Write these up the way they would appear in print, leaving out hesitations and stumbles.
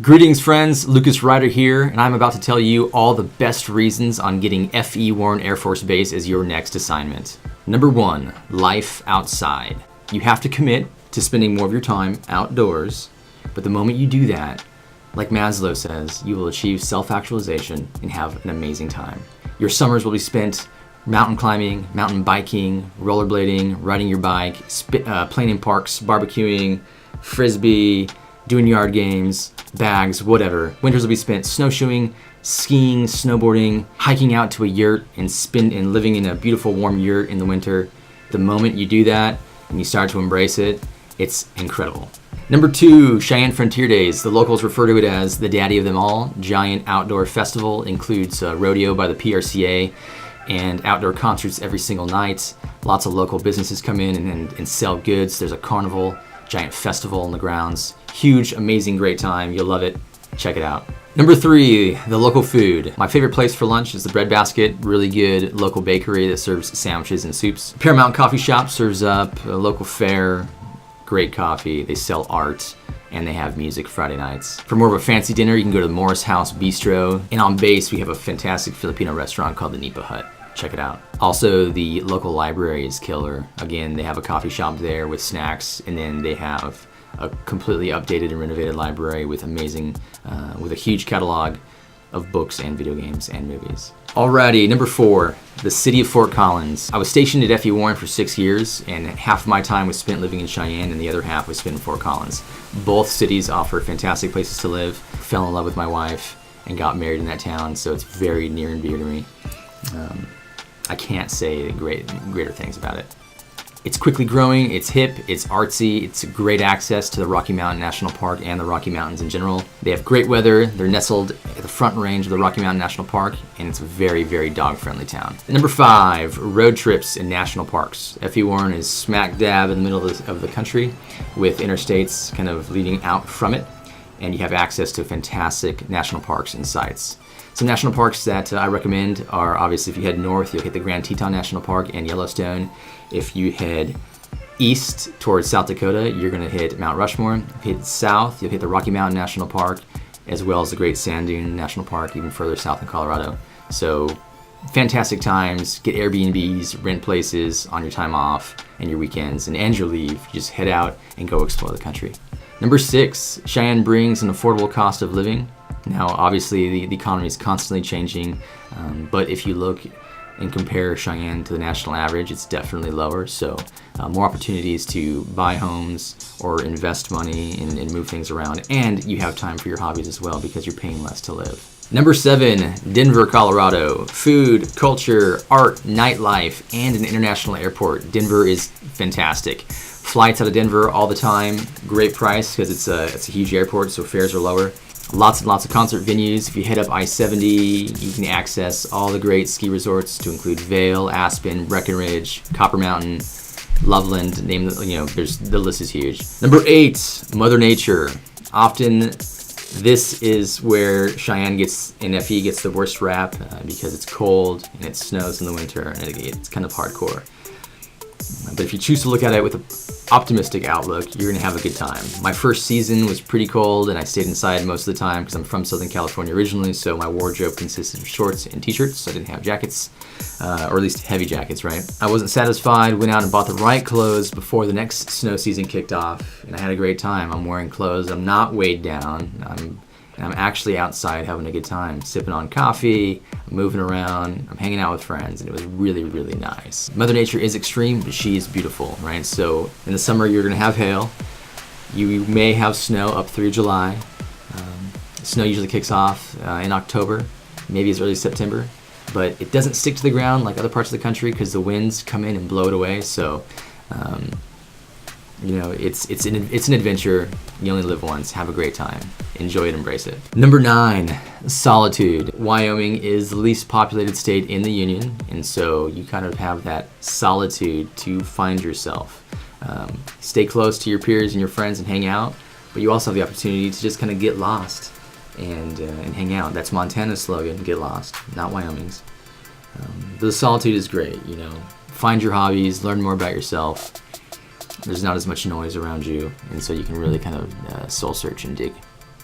Greetings friends, Lucas Ryder here, and I'm about to tell you all the best reasons on getting FE Warren Air Force Base as your next assignment. Number 1, life outside. You have to commit to spending more of your time outdoors, but the moment you do that, like Maslow says, you will achieve self-actualization and have an amazing time. Your summers will be spent mountain climbing, mountain biking, rollerblading, riding your bike, playing in parks, barbecuing, frisbee, doing yard games, bags, whatever. Winters will be spent snowshoeing, skiing, snowboarding, hiking out to a yurt and living in a beautiful warm yurt in the winter. The moment you do that and you start to embrace it, it's incredible. Number 2, Cheyenne Frontier Days. The locals refer to it as the daddy of them all. Giant outdoor festival, includes rodeo by the PRCA and outdoor concerts every single night. Lots of local businesses come in and sell goods. There's a carnival, giant festival on the grounds. Huge, amazing, great time. You'll love it. Check it out. Number 3, the local food. My favorite place for lunch is the Bread Basket. Really good local bakery that serves sandwiches and soups. Paramount Coffee Shop serves up a local fare. Great coffee. They sell art and they have music Friday nights. For more of a fancy dinner, you can go to the Morris House Bistro. And on base, we have a fantastic Filipino restaurant called the Nipa Hut. Check it out. Also, the local library is killer. Again, they have a coffee shop there with snacks, and then they have a completely updated and renovated library with with a huge catalog of books and video games and movies. Alrighty, number 4, the city of Fort Collins. I was stationed at FE Warren for 6 years, and half of my time was spent living in Cheyenne, and the other half was spent in Fort Collins. Both cities offer fantastic places to live. Fell in love with my wife and got married in that town, so it's very near and dear to me. I can't say greater things about it. It's quickly growing, it's hip, it's artsy, it's great access to the Rocky Mountain National Park and the Rocky Mountains in general. They have great weather, they're nestled at the front range of the Rocky Mountain National Park, and it's a very, very dog-friendly town. Number 5, road trips in national parks. FE Warren is smack dab in the middle of the country with interstates kind of leading out from it, and you have access to fantastic national parks and sites. Some national parks that I recommend are, obviously, if you head north, you'll hit the Grand Teton National Park and Yellowstone. If you head east towards South Dakota, you're going to hit Mount Rushmore. If you head south, you'll hit the Rocky Mountain National Park, as well as the Great Sand Dune National Park, even further south in Colorado. So, fantastic times. Get Airbnbs, rent places on your time off and your weekends, and end your leave. Just head out and go explore the country. Number 6, Cheyenne brings an affordable cost of living. Now, obviously, the economy is constantly changing, but if you look and compare Cheyenne to the national average, it's definitely lower. So more opportunities to buy homes or invest money and move things around. And you have time for your hobbies as well because you're paying less to live. Number 7, Denver, Colorado. Food, culture, art, nightlife, and an international airport. Denver is fantastic. Flights out of Denver all the time. Great price because it's a huge airport, so fares are lower. Lots and lots of concert venues. If you head up I-70, you can access all the great ski resorts to include Vail, Aspen, Breckenridge, Copper Mountain, Loveland. The list is huge. Number 8, Mother Nature. Often, this is where Cheyenne and FE gets the worst rap because it's cold and it snows in the winter and it's kind of hardcore. But if you choose to look at it with an optimistic outlook, you're going to have a good time. My first season was pretty cold, and I stayed inside most of the time because I'm from Southern California originally, so my wardrobe consisted of shorts and t-shirts, so I didn't have jackets, or at least heavy jackets, right? I wasn't satisfied, went out and bought the right clothes before the next snow season kicked off, and I had a great time. I'm wearing clothes, I'm not weighed down, I'm actually outside having a good time, sipping on coffee, moving around, I'm hanging out with friends, and it was really, really nice. Mother Nature is extreme, but she is beautiful, right? So in the summer, you're gonna have hail. You may have snow up through July. Snow usually kicks off in October, maybe as early as September, but it doesn't stick to the ground like other parts of the country because the winds come in and blow it away, so it's an adventure. You only live once. Have a great time. Enjoy it, embrace it. Number 9, Solitude. Wyoming is the least populated state in the Union, and so you kind of have that solitude to find yourself. Stay close to your peers and your friends and hang out, but you also have the opportunity to just kind of get lost and hang out. That's Montana's slogan, get lost, not Wyoming's. The solitude is great, Find your hobbies, learn more about yourself. There's not as much noise around you, and so you can really kind of soul search and dig.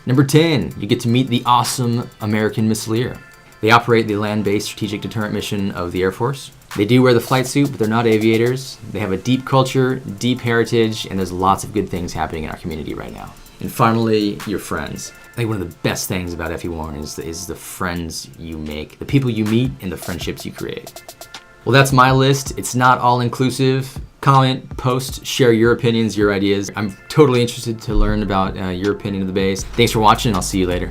Number 10, you get to meet the awesome American Miss Lear. They operate the land-based strategic deterrent mission of the Air Force. They do wear the flight suit, but they're not aviators. They have a deep culture, deep heritage, and there's lots of good things happening in our community right now. And finally, your friends. I think one of the best things about FE Warren is the friends you make, the people you meet, and the friendships you create. Well, that's my list. It's not all inclusive. Comment, post, share your opinions, your ideas. I'm totally interested to learn about your opinion of the base. Thanks for watching, and I'll see you later.